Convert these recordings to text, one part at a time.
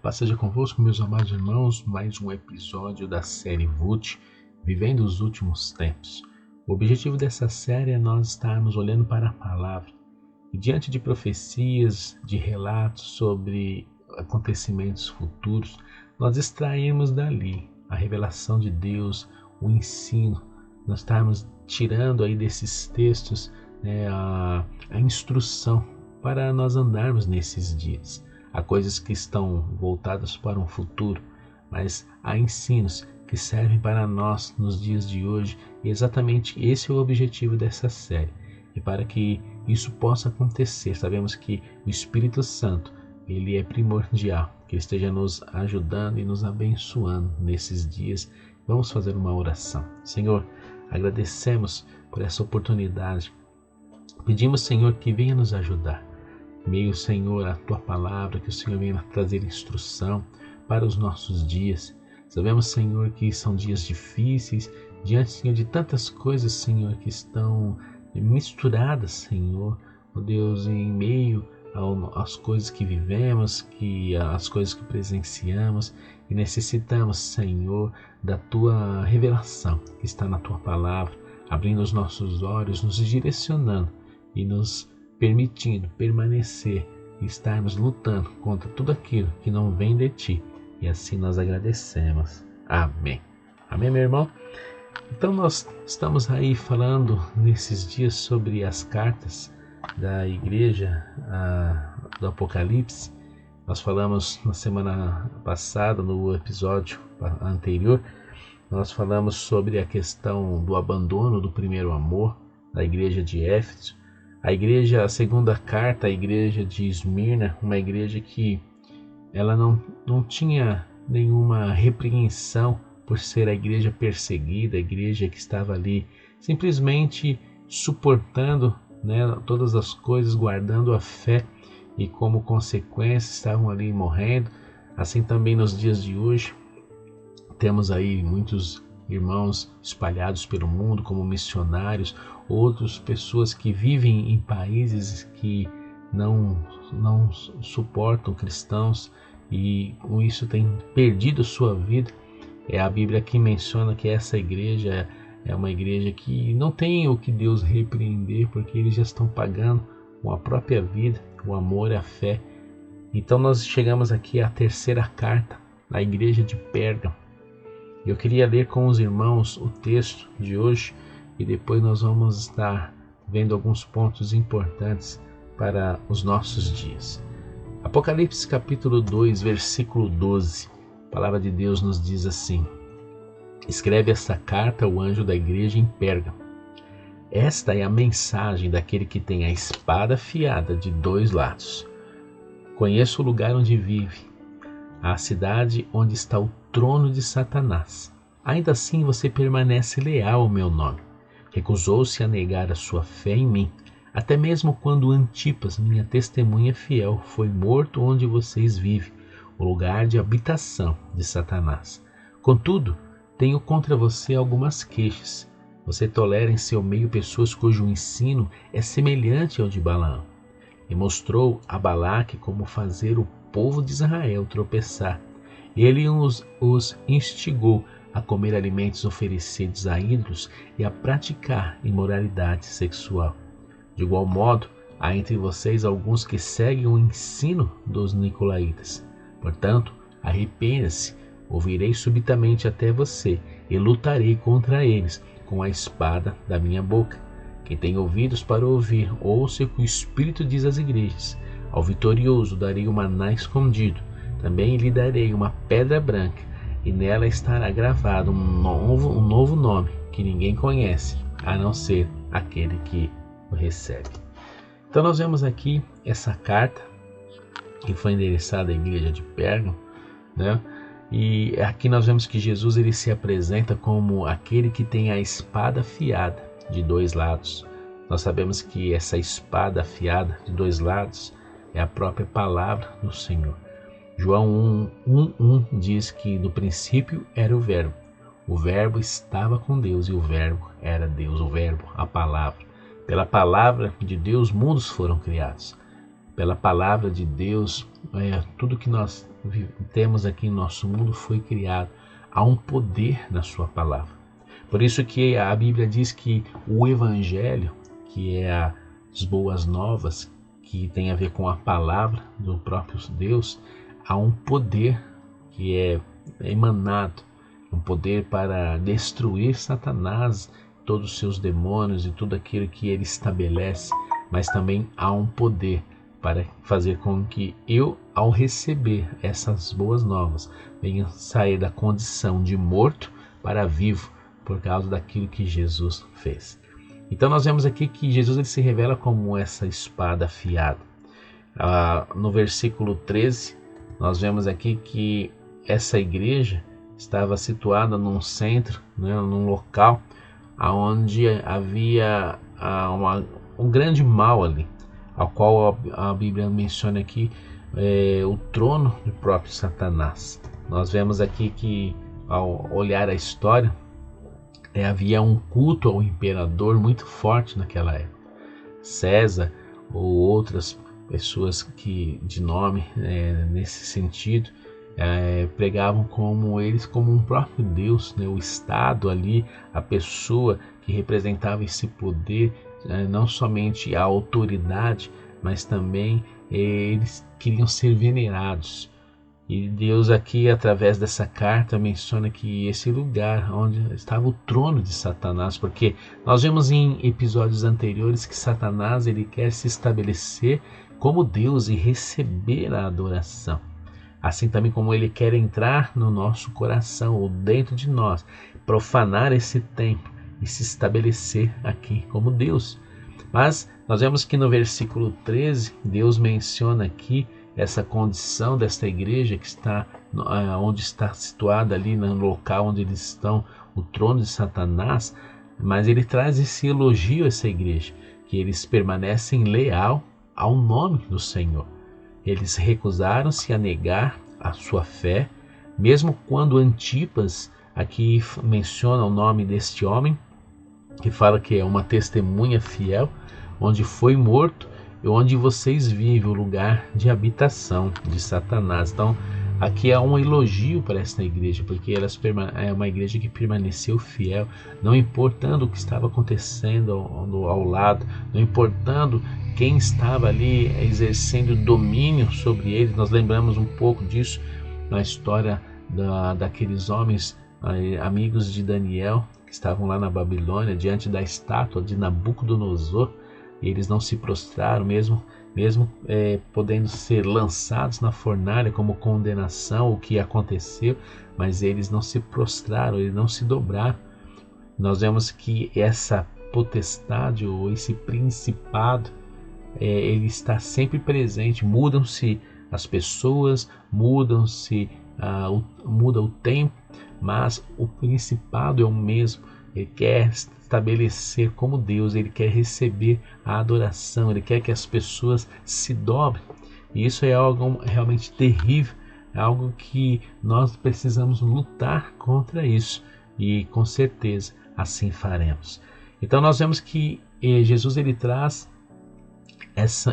Paz seja convosco, meus amados irmãos, mais um episódio da série VUT, Vivendo os Últimos Tempos. O objetivo dessa série é nós estarmos olhando para a palavra e diante de profecias, de relatos sobre acontecimentos futuros, nós extrairmos dali a revelação de Deus, o ensino, nós estarmos tirando aí desses textos a instrução para nós andarmos nesses dias. Há coisas que estão voltadas para um futuro, mas há ensinos que servem para nós nos dias de hoje, e exatamente esse é o objetivo dessa série. E para que isso possa acontecer, sabemos que o Espírito Santo, ele é primordial, que ele esteja nos ajudando e nos abençoando nesses dias. Vamos fazer uma oração. Senhor, agradecemos por essa oportunidade. Pedimos, Senhor, que venha nos ajudar. Meio, Senhor, a Tua palavra, que o Senhor venha trazer instrução para os nossos dias. Sabemos, Senhor, que são dias difíceis, diante, Senhor, de tantas coisas, Senhor, que estão misturadas, Senhor, ó Deus, em meio às coisas que vivemos, às coisas que presenciamos, e necessitamos, Senhor, da Tua revelação que está na Tua palavra, abrindo os nossos olhos, nos direcionando e nos permitindo permanecer e estarmos lutando contra tudo aquilo que não vem de Ti. E assim nós agradecemos. Amém. Amém, meu irmão? Então nós estamos aí falando nesses dias sobre as cartas da igreja do Apocalipse. Nós falamos na semana passada, no episódio anterior, nós falamos sobre a questão do abandono do primeiro amor da igreja de Éfeso. A segunda carta, a igreja de Esmirna, uma igreja que ela não tinha nenhuma repreensão por ser a igreja perseguida, a igreja que estava ali simplesmente suportando, todas as coisas, guardando a fé, e como consequência estavam ali morrendo. Assim também nos dias de hoje, temos aí muitos irmãos espalhados pelo mundo como missionários, outras pessoas que vivem em países que não suportam cristãos e com isso têm perdido sua vida. É a Bíblia que menciona que essa igreja é uma igreja que não tem o que Deus repreender, porque eles já estão pagando com a própria vida, o amor e a fé. Então nós chegamos aqui à terceira carta da igreja de Pérgamo. Eu queria ler com os irmãos o texto de hoje e depois nós vamos estar vendo alguns pontos importantes para os nossos dias. Apocalipse capítulo 2, versículo 12. A palavra de Deus nos diz assim: escreve essa carta ao anjo da igreja em Pérgamo. Esta é a mensagem daquele que tem a espada afiada de dois lados. Conheço o lugar onde vive, a cidade onde está o trono de Satanás. Ainda assim você permanece leal ao meu nome. Recusou-se a negar a sua fé em mim, até mesmo quando Antipas, minha testemunha fiel, foi morto onde vocês vivem, o lugar de habitação de Satanás. Contudo, tenho contra você algumas queixas. Você tolera em seu meio pessoas cujo ensino é semelhante ao de Balaão, e mostrou a Balaque como fazer o povo de Israel tropeçar. Ele os instigou a comer alimentos oferecidos a ídolos e a praticar imoralidade sexual. De igual modo, há entre vocês alguns que seguem o ensino dos nicolaítas. Portanto, arrependa-se, ou virei subitamente até você e lutarei contra eles com a espada da minha boca. Quem tem ouvidos para ouvir, ouça o que o Espírito diz às igrejas. Ao vitorioso darei um maná escondido. Também lhe darei uma pedra branca, e nela estará gravado um novo nome que ninguém conhece, a não ser aquele que o recebe. Então nós vemos aqui essa carta que foi endereçada à igreja de Pérgamo, E aqui nós vemos que Jesus ele se apresenta como aquele que tem a espada afiada de dois lados. Nós sabemos que essa espada afiada de dois lados é a própria palavra do Senhor. João 1:1 diz que no princípio era o verbo estava com Deus e o verbo era Deus, o verbo, a palavra. Pela palavra de Deus mundos foram criados. pela palavra de Deus, tudo que nós temos aqui em nosso mundo foi criado. Há um poder na sua palavra. Por isso que a Bíblia diz que o Evangelho, que é as boas novas, que tem a ver com a palavra do próprio Deus, há um poder que é emanado, um poder para destruir Satanás, todos os seus demônios e tudo aquilo que ele estabelece, mas também há um poder para fazer com que eu, ao receber essas boas novas, venha sair da condição de morto para vivo, por causa daquilo que Jesus fez. Então nós vemos aqui que Jesus ele se revela como essa espada afiada. No versículo 13, nós vemos aqui que essa igreja estava situada num centro, num local onde havia um grande mal ali, ao qual a Bíblia menciona aqui o trono do próprio Satanás. Nós vemos aqui que, ao olhar a história, havia um culto ao imperador muito forte naquela época. César ou outras pessoas que de nome nesse sentido pregavam como eles como um próprio Deus, o Estado ali, a pessoa que representava esse poder, não somente a autoridade, mas também eles queriam ser venerados. E Deus aqui, através dessa carta, menciona que esse lugar onde estava o trono de Satanás, porque nós vemos em episódios anteriores que Satanás ele quer se estabelecer como Deus e receber a adoração. Assim também como ele quer entrar no nosso coração ou dentro de nós, profanar esse templo e se estabelecer aqui como Deus. Mas nós vemos que no versículo 13, Deus menciona aqui essa condição desta igreja que está onde está situada ali no local onde eles estão, o trono de Satanás, mas ele traz esse elogio a essa igreja, que eles permanecem leal ao nome do Senhor. Eles recusaram-se a negar a sua fé, mesmo quando Antipas aqui menciona o nome deste homem, que fala que é uma testemunha fiel, onde foi morto e onde vocês vivem, o lugar de habitação de Satanás. Então, aqui é um elogio para esta igreja, porque é uma igreja que permaneceu fiel, não importando o que estava acontecendo ao lado, não importando quem estava ali exercendo domínio sobre eles. Nós lembramos um pouco disso na história daqueles homens amigos de Daniel, que estavam lá na Babilônia, diante da estátua de Nabucodonosor. E eles não se prostraram, mesmo podendo ser lançados na fornalha como condenação, o que aconteceu, mas eles não se prostraram, eles não se dobraram. Nós vemos que essa potestade ou esse principado, ele está sempre presente. Mudam-se as pessoas, muda o tempo, mas o principado é o mesmo. Ele quer estabelecer como Deus, ele quer receber a adoração, ele quer que as pessoas se dobrem. E isso é algo realmente terrível, é algo que nós precisamos lutar contra isso, e com certeza assim faremos. Então nós vemos que Jesus ele traz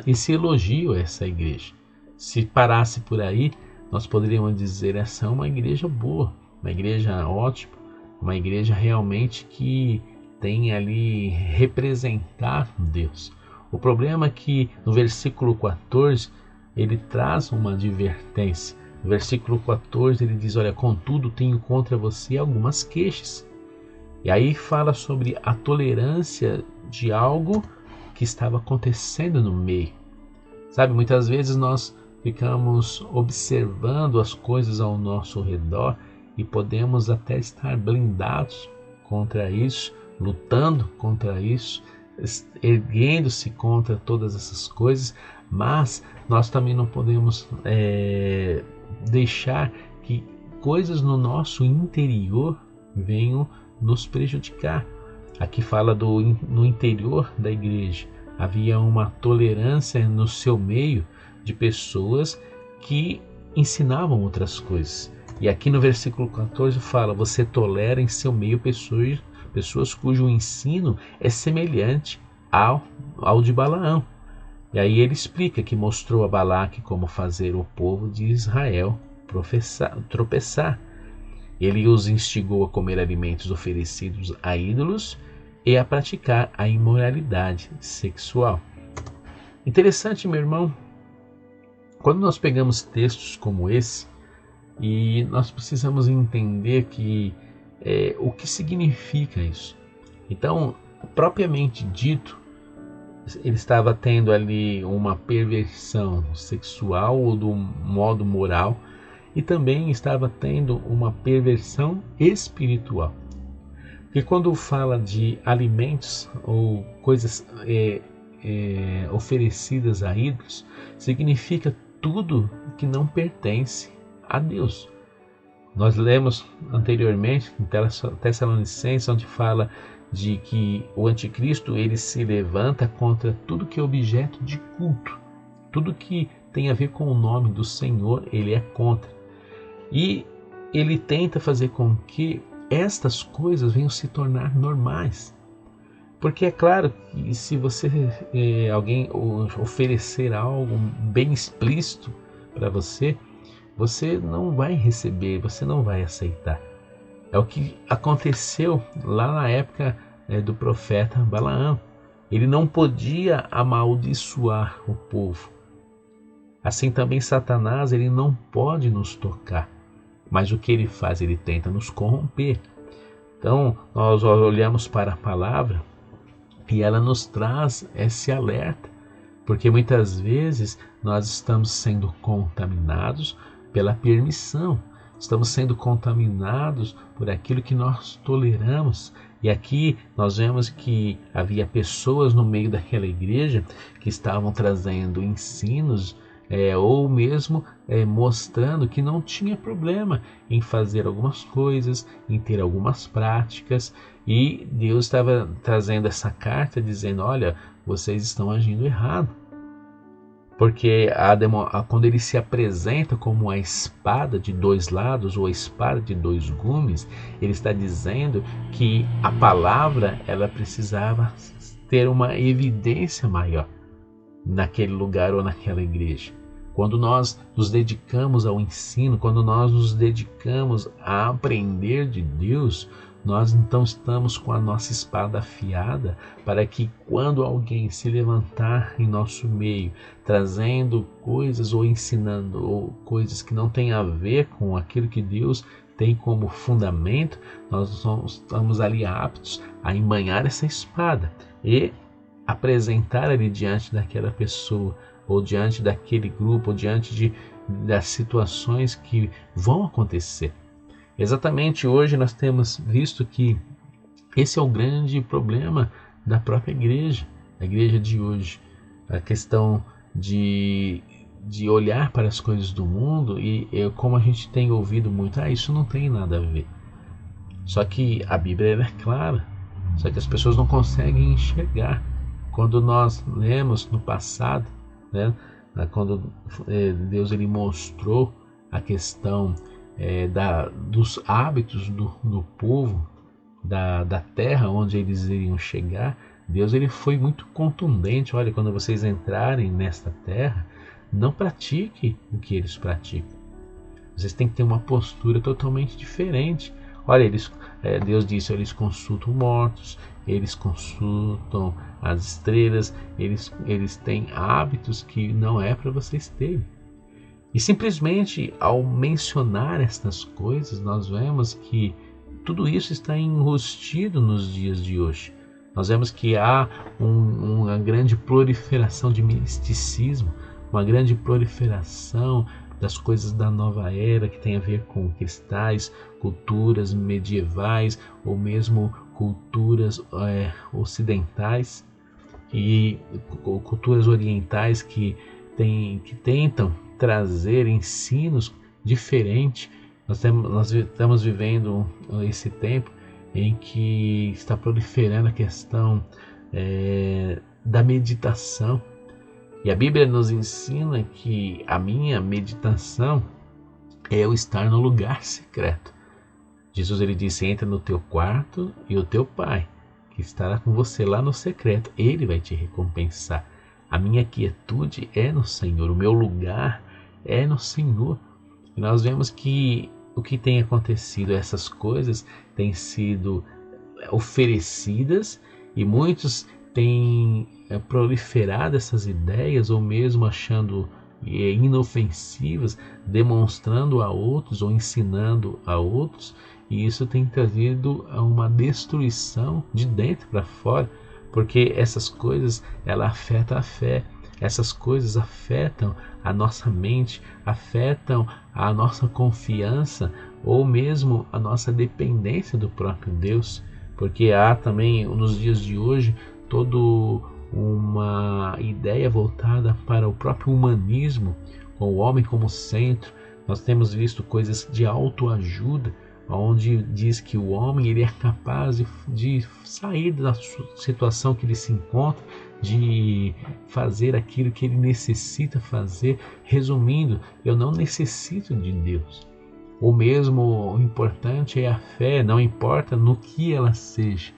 esse elogio a essa igreja. Se parasse por aí, nós poderíamos dizer: essa é uma igreja boa, uma igreja ótima, uma igreja realmente que tem ali representar Deus. O problema é que no versículo 14 ele traz uma advertência. No versículo 14 ele diz: olha, contudo tenho contra você algumas queixas. E aí fala sobre a tolerância de algo que estava acontecendo no meio. Sabe, muitas vezes nós ficamos observando as coisas ao nosso redor e podemos até estar blindados contra isso, lutando contra isso, erguendo-se contra todas essas coisas, mas nós também não podemos deixar que coisas no nosso interior venham nos prejudicar. Aqui fala no interior da igreja, havia uma tolerância no seu meio de pessoas que ensinavam outras coisas. E aqui no versículo 14 fala: você tolera em seu meio pessoas cujo ensino é semelhante ao de Balaão. E aí ele explica que mostrou a Balaque como fazer o povo de Israel tropeçar. Ele os instigou a comer alimentos oferecidos a ídolos e a praticar a imoralidade sexual. Interessante, meu irmão, quando nós pegamos textos como esse, e nós precisamos entender o que significa isso. Então, propriamente dito, ele estava tendo ali uma perversão sexual ou do modo moral, e também estava tendo uma perversão espiritual. Porque quando fala de alimentos ou coisas oferecidas a ídolos, significa tudo que não pertence a Deus. Nós lemos anteriormente em Tessalonicenses, onde fala de que o anticristo ele se levanta contra tudo que é objeto de culto, tudo que tem a ver com o nome do Senhor, ele é contra. E ele tenta fazer com que estas coisas venham se tornar normais. Porque é claro que se você alguém oferecer algo bem explícito para você, você não vai receber, você não vai aceitar. É o que aconteceu lá na época do profeta Balaão. Ele não podia amaldiçoar o povo. Assim também Satanás, ele não pode nos tocar. Mas o que ele faz? Ele tenta nos corromper. Então, nós olhamos para a palavra e ela nos traz esse alerta. Porque muitas vezes nós estamos sendo contaminados pela permissão. Estamos sendo contaminados por aquilo que nós toleramos. E aqui nós vemos que havia pessoas no meio daquela igreja que estavam trazendo ensinos ou mesmo mostrando que não tinha problema em fazer algumas coisas, em ter algumas práticas. E Deus estava trazendo essa carta dizendo, olha, vocês estão agindo errado. Porque quando ele se apresenta como a espada de dois lados ou a espada de dois gumes, ele está dizendo que a palavra ela precisava ter uma evidência maior naquele lugar ou naquela igreja. Quando nós nos dedicamos ao ensino, quando nós nos dedicamos a aprender de Deus, nós então estamos com a nossa espada afiada para que quando alguém se levantar em nosso meio, trazendo coisas ou ensinando ou coisas que não têm a ver com aquilo que Deus tem como fundamento, nós estamos ali aptos a embanhar essa espada e apresentar ali diante daquela pessoa, ou diante daquele grupo, ou diante das situações que vão acontecer. Exatamente hoje nós temos visto que esse é o grande problema da própria igreja, a igreja de hoje. A questão de olhar para as coisas do mundo e como a gente tem ouvido muito, isso não tem nada a ver. Só que a Bíblia é clara, só que as pessoas não conseguem enxergar. Quando nós lemos no passado, né, quando Deus ele mostrou a questão dos hábitos do povo, da terra onde eles iriam chegar, Deus ele foi muito contundente. Olha, quando vocês entrarem nesta terra, não pratique o que eles praticam. Vocês têm que ter uma postura totalmente diferente. Olha, Deus disse, eles consultam mortos, eles consultam as estrelas, eles têm hábitos que não é para vocês terem. E simplesmente ao mencionar estas coisas, nós vemos que tudo isso está enrustido nos dias de hoje. Nós vemos que há uma grande proliferação de misticismo, uma grande proliferação das coisas da nova era que tem a ver com cristais, culturas medievais ou mesmo culturas ocidentais e culturas orientais que tentam trazer ensinos diferentes. Nós estamos vivendo esse tempo em que está proliferando a questão da meditação. E a Bíblia nos ensina que a minha meditação é eu estar no lugar secreto. Jesus ele disse, entra no teu quarto e o teu pai, que estará com você lá no secreto, ele vai te recompensar. A minha quietude é no Senhor, o meu lugar é no Senhor. E nós vemos que o que tem acontecido, essas coisas têm sido oferecidas e muitos têm proliferado essas ideias ou mesmo achando inofensivas, demonstrando a outros ou ensinando a outros, e isso tem trazido a uma destruição de dentro para fora, porque essas coisas ela afetam a fé. Essas coisas afetam a nossa mente, afetam a nossa confiança ou mesmo a nossa dependência do próprio Deus, porque há também nos dias de hoje toda uma ideia voltada para o próprio humanismo, com o homem como centro. Nós temos visto coisas de autoajuda, onde diz que o homem ele é capaz de sair da situação que ele se encontra, de fazer aquilo que ele necessita fazer. Resumindo, eu não necessito de Deus. O mesmo o importante é a fé, não importa no que ela seja.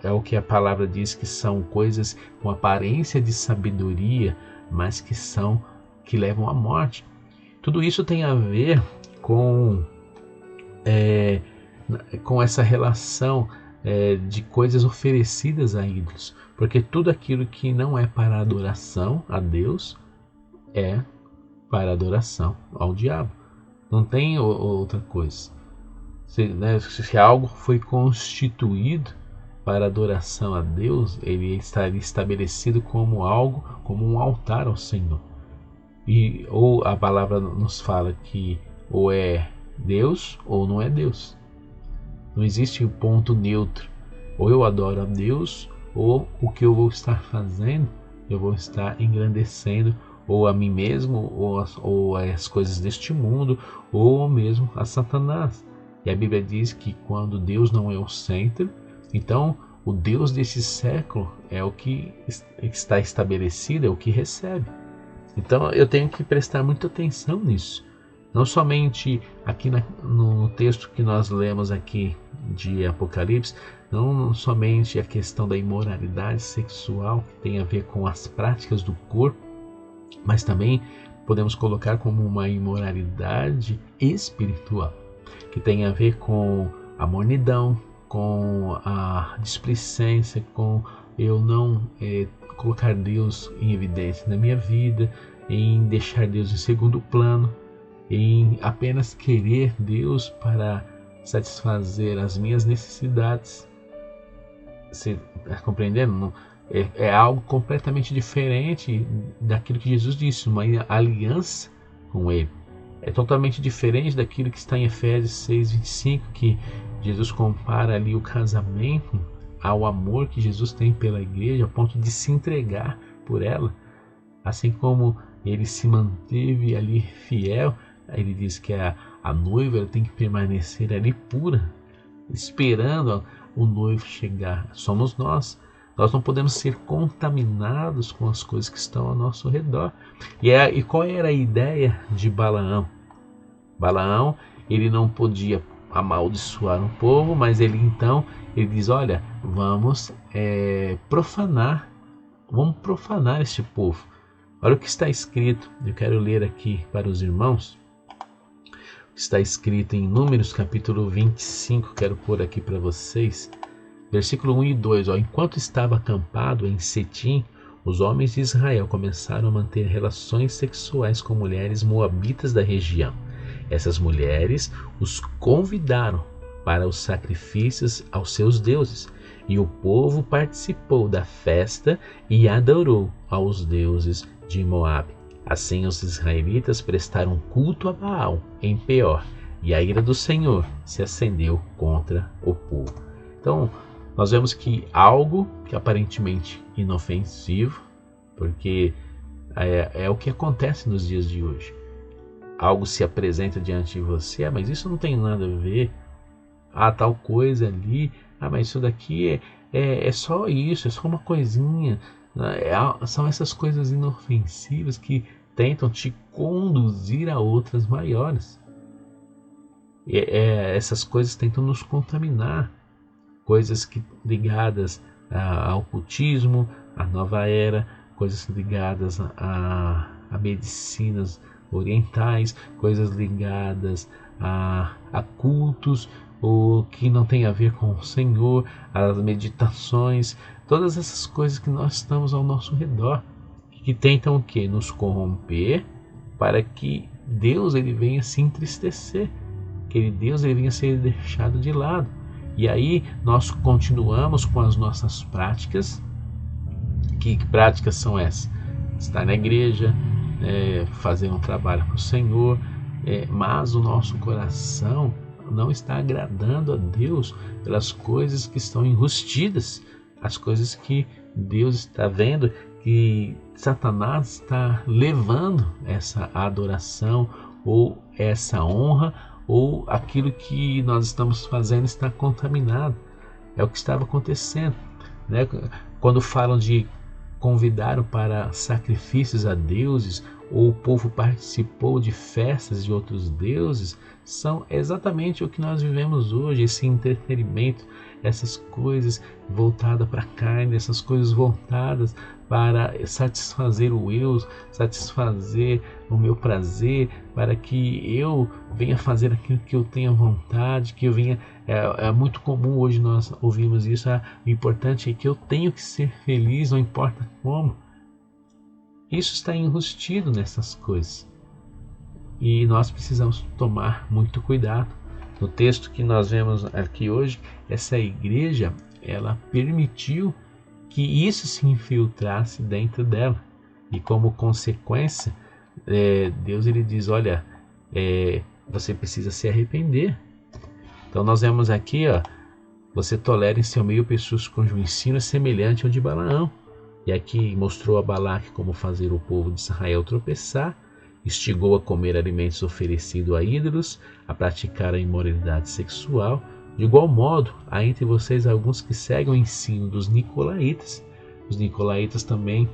É o que a palavra diz, que são coisas com aparência de sabedoria, mas que levam à morte. Tudo isso tem a ver com essa relação de coisas oferecidas a ídolos, porque tudo aquilo que não é para adoração a Deus é para adoração ao diabo. Não tem outra coisa. Se algo foi constituído para adoração a Deus, ele está estabelecido como algo, como um altar ao Senhor. E ou a palavra nos fala que ou é Deus ou não é Deus. Não existe um ponto neutro. Ou eu adoro a Deus, ou o que eu vou estar fazendo, eu vou estar engrandecendo ou a mim mesmo, ou as coisas deste mundo, ou mesmo a Satanás. E a Bíblia diz que quando Deus não é o centro, então o Deus desse século é o que está estabelecido, é o que recebe. Então eu tenho que prestar muita atenção nisso. Não somente aqui no texto que nós lemos aqui de Apocalipse, não somente a questão da imoralidade sexual, que tem a ver com as práticas do corpo, mas também podemos colocar como uma imoralidade espiritual, que tem a ver com a mornidão, com a displicência, com eu não colocar Deus em evidência na minha vida, em deixar Deus em segundo plano, em apenas querer Deus para satisfazer as minhas necessidades. Você está compreendendo? É algo completamente diferente daquilo que Jesus disse, uma aliança com Ele. É totalmente diferente daquilo que está em Efésios 6:25, que Jesus compara ali o casamento ao amor que Jesus tem pela igreja, a ponto de se entregar por ela. Assim como ele se manteve ali fiel, ele diz que a noiva tem que permanecer ali pura, esperando o noivo chegar. Somos nós. Nós não podemos ser contaminados com as coisas que estão ao nosso redor. E qual era a ideia de Balaão? Balaão, ele não podia amaldiçoar o povo, mas ele diz, olha, vamos profanar este povo. Olha o que está escrito, eu quero ler aqui para os irmãos. Está escrito em Números capítulo 25, quero pôr aqui para vocês. Versículo 1 e 2, enquanto estava acampado em Setim, os homens de Israel começaram a manter relações sexuais com mulheres moabitas da região. Essas mulheres os convidaram para os sacrifícios aos seus deuses, e o povo participou da festa e adorou aos deuses de Moabe. Assim os israelitas prestaram culto a Baal em Peor, e a ira do Senhor se acendeu contra o povo. Então, nós vemos que algo que aparentemente inofensivo, porque é o que acontece nos dias de hoje. Algo se apresenta diante de você, mas isso não tem nada a ver. Tal coisa ali, mas isso daqui é só isso, é só uma coisinha. São essas coisas inofensivas que tentam te conduzir a outras maiores. Essas coisas tentam nos contaminar. Coisas ligadas ao ocultismo, à nova era, coisas ligadas a medicinas orientais, coisas ligadas a cultos, ou que não tem a ver com o Senhor, as meditações, todas essas coisas que nós estamos ao nosso redor, que tentam o quê? Nos corromper para que Deus ele venha se entristecer, que Deus ele venha ser deixado de lado. E aí nós continuamos com as nossas práticas. Que práticas são essas? Estar na igreja, fazer um trabalho para o Senhor, mas o nosso coração não está agradando a Deus pelas coisas que estão enrustidas, as coisas que Deus está vendo que Satanás está levando essa adoração ou essa honra, ou aquilo que nós estamos fazendo está contaminado. É o que estava acontecendo, né? Quando falam de convidaram para sacrifícios a deuses, ou o povo participou de festas de outros deuses, são exatamente o que nós vivemos hoje, esse entretenimento, essas coisas voltadas para a carne, essas coisas voltadas para satisfazer o eu, satisfazer o meu prazer, para que eu venha fazer aquilo que eu tenho vontade, que eu venha... É muito comum hoje nós ouvimos isso, o importante é que eu tenho que ser feliz, não importa como. Isso está enrustido nessas coisas. E nós precisamos tomar muito cuidado. No texto que nós vemos aqui hoje, essa igreja, ela permitiu que isso se infiltrasse dentro dela. E como consequência, Deus ele diz, olha, você precisa se arrepender. Então nós vemos aqui, você tolera em seu meio pessoas cujo ensino é semelhante ao de Balaão. E aqui mostrou a Balaque como fazer o povo de Israel tropeçar, instigou a comer alimentos oferecidos a ídolos, a praticar a imoralidade sexual. De igual modo, há entre vocês alguns que seguem o ensino dos nicolaítas. Os nicolaítas também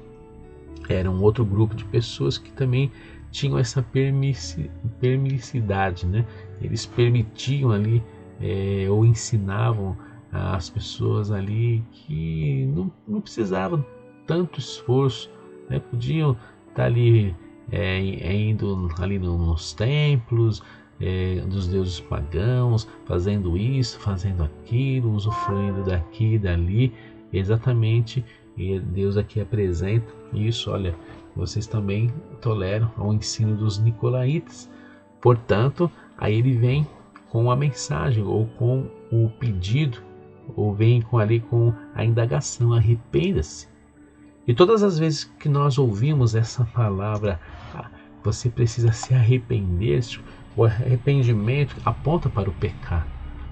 eram outro grupo de pessoas que também tinham essa permissividade, né? Eles permitiam ali, ou ensinavam as pessoas ali que não precisavam tanto esforço, né? Podiam estar ali indo ali nos templos dos deuses pagãos, fazendo isso, fazendo aquilo, usufruindo daqui e dali, exatamente. E Deus aqui apresenta isso, olha, vocês também toleram o ensino dos nicolaítas. Portanto, aí ele vem com a mensagem, ou com o pedido, ou vem com a indagação, arrependa-se. E todas as vezes que nós ouvimos essa palavra, você precisa se arrepender, o arrependimento aponta para o pecado.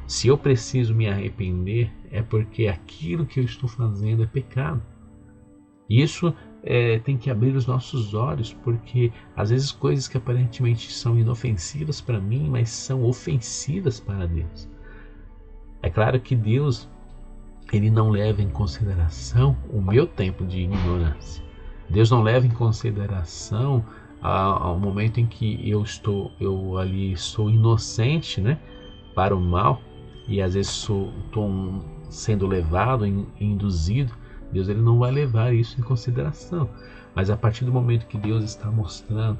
Se eu preciso me arrepender, é porque aquilo que eu estou fazendo é pecado. Isso tem que abrir os nossos olhos, porque às vezes coisas que aparentemente são inofensivas para mim, mas são ofensivas para Deus. É claro que Deus ele não leva em consideração o meu tempo de ignorância. Deus não leva em consideração ao momento em que eu ali sou inocente, né, para o mal, e às vezes estou sendo levado, induzido. Deus ele não vai levar isso em consideração. Mas a partir do momento que Deus está mostrando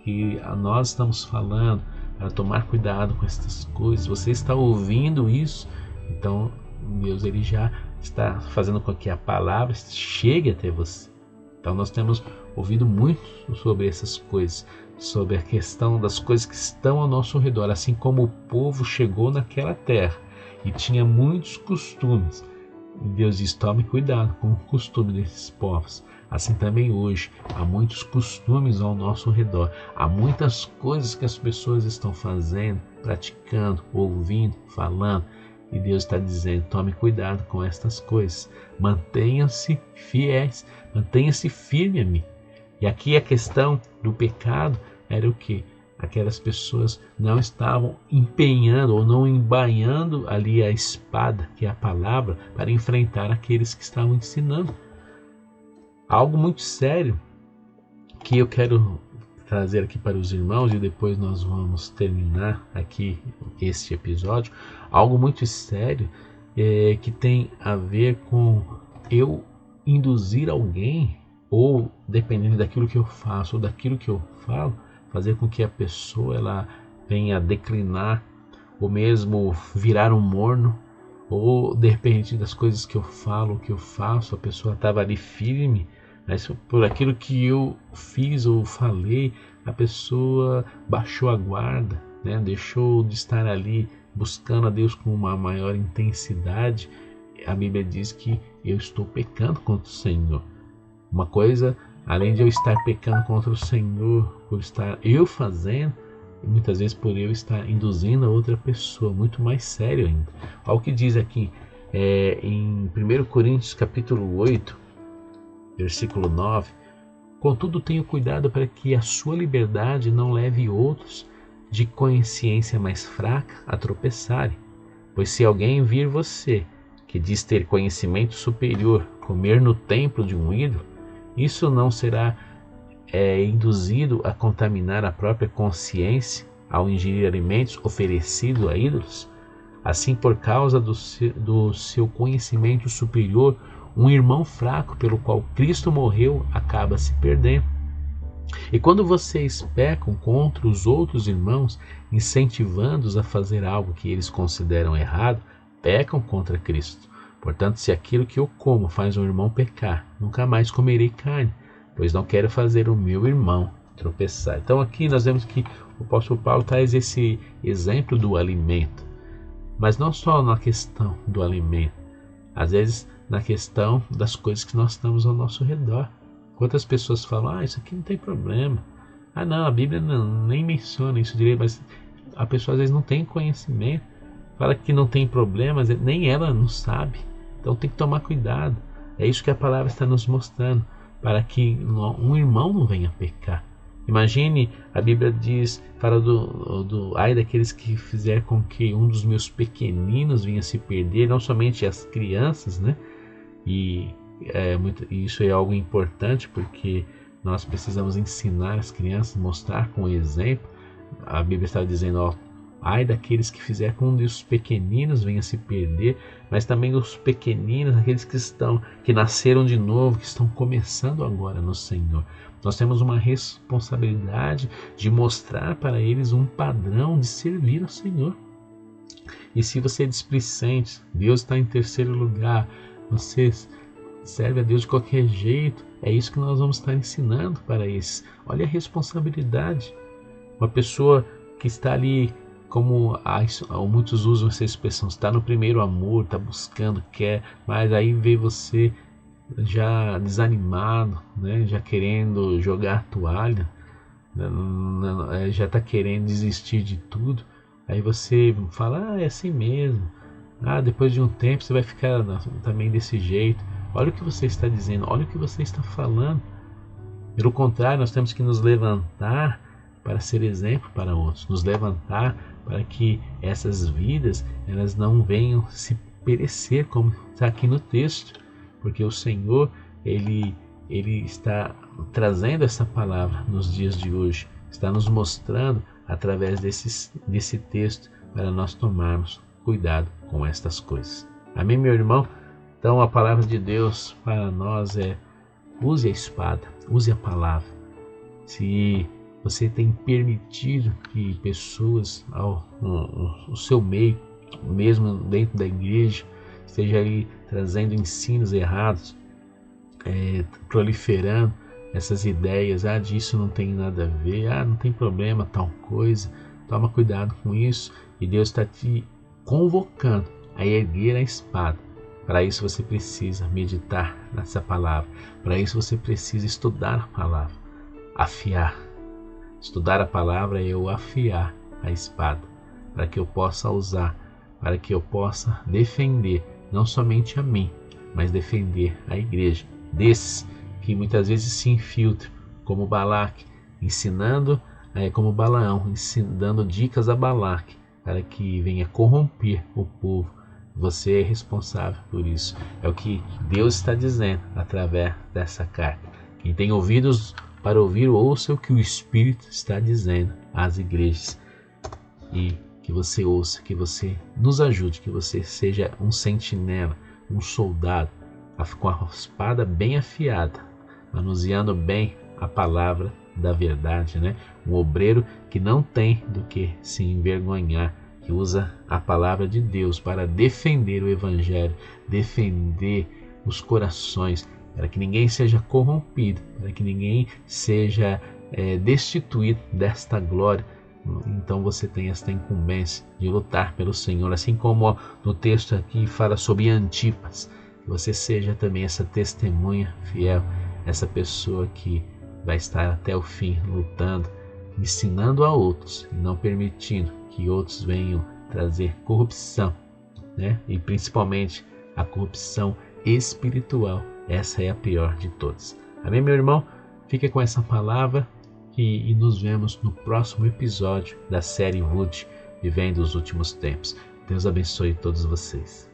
que nós estamos falando para tomar cuidado com essas coisas, você está ouvindo isso, então Deus ele já está fazendo com que a palavra chegue até você. Então nós temos ouvido muito sobre essas coisas, sobre a questão das coisas que estão ao nosso redor, assim como o povo chegou naquela terra e tinha muitos costumes. Deus diz, tome cuidado com o costume desses povos. Assim também hoje, há muitos costumes ao nosso redor. Há muitas coisas que as pessoas estão fazendo, praticando, ouvindo, falando. E Deus está dizendo, tome cuidado com estas coisas. Mantenham-se fiéis, mantenham-se firme a mim. E aqui a questão do pecado era o quê? Aquelas pessoas não estavam empenhando ou não embainhando ali a espada, que é a palavra, para enfrentar aqueles que estavam ensinando. Algo muito sério que eu quero trazer aqui para os irmãos, e depois nós vamos terminar aqui este episódio. Algo muito sério que tem a ver com eu induzir alguém, ou dependendo daquilo que eu faço ou daquilo que eu falo, fazer com que a pessoa ela venha a declinar, ou mesmo virar um morno, ou de repente das coisas que eu falo, que eu faço, a pessoa estava ali firme, mas por aquilo que eu fiz ou falei, a pessoa baixou a guarda, né? Deixou de estar ali buscando a Deus com uma maior intensidade. A Bíblia diz que eu estou pecando contra o Senhor. Uma coisa, além de eu estar pecando contra o Senhor, por estar eu fazendo, e muitas vezes por eu estar induzindo a outra pessoa, muito mais sério ainda. Olha o que diz aqui em 1 Coríntios capítulo 8, versículo 9. Contudo, tenho cuidado para que a sua liberdade não leve outros de consciência mais fraca a tropeçarem. Pois se alguém vir você, que diz ter conhecimento superior, comer no templo de um ídolo, isso não será induzido a contaminar a própria consciência ao ingerir alimentos oferecidos a ídolos? Assim, por causa do seu conhecimento superior, um irmão fraco pelo qual Cristo morreu acaba se perdendo. E quando vocês pecam contra os outros irmãos, incentivando-os a fazer algo que eles consideram errado, pecam contra Cristo. Portanto, se aquilo que eu como faz um irmão pecar, nunca mais comerei carne, pois não quero fazer o meu irmão tropeçar. Então aqui nós vemos que o apóstolo Paulo traz esse exemplo do alimento, mas não só na questão do alimento, às vezes na questão das coisas que nós estamos ao nosso redor. Quantas pessoas falam, isso aqui não tem problema, não, a Bíblia nem menciona isso direito, mas a pessoa às vezes não tem conhecimento, fala que não tem problemas, nem ela não sabe, então tem que tomar cuidado. É isso que a palavra está nos mostrando, para que um irmão não venha pecar. Imagine, a Bíblia diz, fala do ai daqueles que fizer com que um dos meus pequeninos venha se perder, não somente as crianças, né? E isso é algo importante, porque nós precisamos ensinar as crianças, mostrar com exemplo. A Bíblia está dizendo, ai daqueles que fizer com um dos pequeninos venha se perder, mas também os pequeninos, aqueles que nasceram de novo, que estão começando agora no Senhor. Nós temos uma responsabilidade de mostrar para eles um padrão de servir ao Senhor. E se você é displicente, Deus está em terceiro lugar, você serve a Deus de qualquer jeito, é isso que nós vamos estar ensinando para eles. Olha a responsabilidade. Uma pessoa que está ali, como muitos usam essa expressão, está no primeiro amor, está buscando, quer, mas aí vê você já desanimado, né? Já querendo jogar a toalha, já está querendo desistir de tudo. Aí você fala, é assim mesmo. Depois de um tempo você vai ficar também desse jeito. Olha o que você está dizendo, olha o que você está falando. Pelo contrário, nós temos que nos levantar para ser exemplo para outros, nos levantar para que essas vidas elas não venham se perecer, como está aqui no texto, porque o Senhor ele está trazendo essa palavra nos dias de hoje, está nos mostrando através desse texto para nós tomarmos cuidado com estas coisas. Amém, meu irmão? Então a palavra de Deus para nós use a espada, use a palavra. Se você tem permitido que pessoas ao seu meio, mesmo dentro da igreja, esteja aí trazendo ensinos errados, proliferando essas ideias, disso não tem nada a ver, não tem problema tal coisa, toma cuidado com isso, e Deus está te convocando a erguer a espada. Para isso você precisa meditar nessa palavra, para isso você precisa estudar a palavra, afiar. Estudar a palavra é eu afiar a espada, para que eu possa usar, para que eu possa defender não somente a mim, mas defender a igreja desses que muitas vezes se infiltram, como Balaque, ensinando, como Balaão, dando dicas a Balaque, para que venha corromper o povo. Você é responsável por isso. É o que Deus está dizendo através dessa carta. Quem tem ouvidos para ouvir, ouça o que o Espírito está dizendo às igrejas. E que você ouça, que você nos ajude, que você seja um sentinela, um soldado com a espada bem afiada, manuseando bem a palavra da verdade, né? Um obreiro que não tem do que se envergonhar, que usa a palavra de Deus para defender o evangelho, defender os corações, para que ninguém seja corrompido, para que ninguém seja destituído desta glória. Então você tem esta incumbência de lutar pelo Senhor, assim como no texto aqui fala sobre Antipas, que você seja também essa testemunha fiel, essa pessoa que vai estar até o fim lutando, ensinando a outros e não permitindo que outros venham trazer corrupção, né? E principalmente a corrupção espiritual. Essa é a pior de todas. Amém, meu irmão? Fica com essa palavra e nos vemos no próximo episódio da série Ruth, Vivendo os Últimos Tempos. Deus abençoe todos vocês.